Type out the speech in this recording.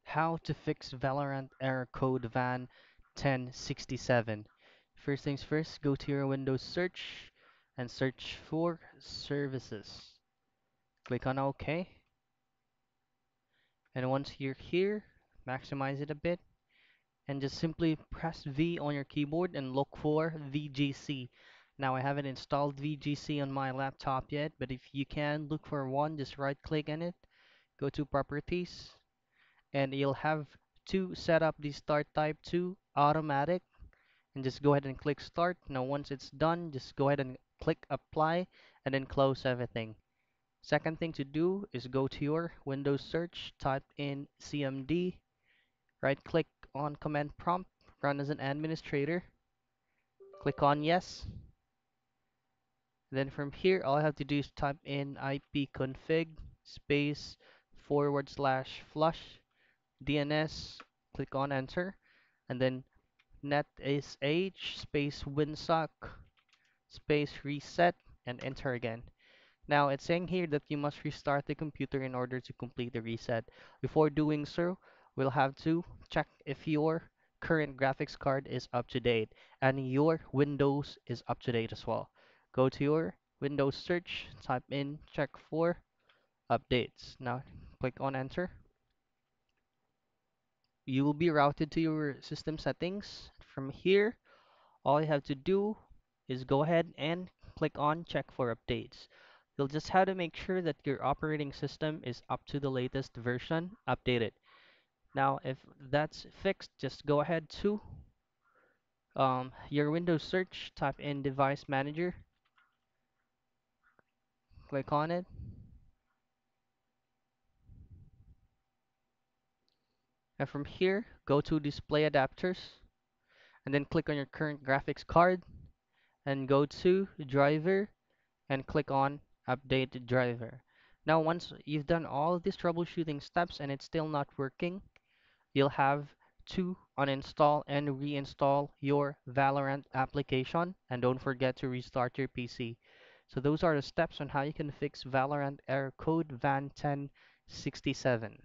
How to fix Valorant error code van 1067. First things first, go to your Windows search and search for services. Click on OK. And once you're here, maximize it a bit and just simply press V on your keyboard and look for VGC. Now I haven't installed VGC on my laptop yet, but if you can look for one, just right click on it, go to properties, and you'll have to set up the start type to automatic and just go ahead and click start. Now once it's done, just go ahead and click apply and then close everything. Second thing to do is go to your Windows search, type in CMD, right click on command prompt, run as an administrator, click on yes. Then from here, all I have to do is type in ipconfig space /flush DNS, click on enter, and then netsh space winsock space reset and enter again. Now it's saying here that you must restart the computer in order to complete the reset. Before doing so, we'll have to check if your current graphics card is up to date and your Windows is up to date as well. Go to your Windows search, type in check for updates. Now click on enter. You will be routed to your system settings. From here, all you have to do is go ahead and click on check for updates. You'll just have to make sure that your operating system is up to the latest version updated. Now, if that's fixed, just go ahead to your Windows search, type in device manager, click on it, and from here, go to display adapters, and then click on your current graphics card, and go to driver and click on update driver. Now once you've done all of these troubleshooting steps and it's still not working, you'll have to uninstall and reinstall your Valorant application, and don't forget to restart your PC. So those are the steps on how you can fix Valorant error code van 1067.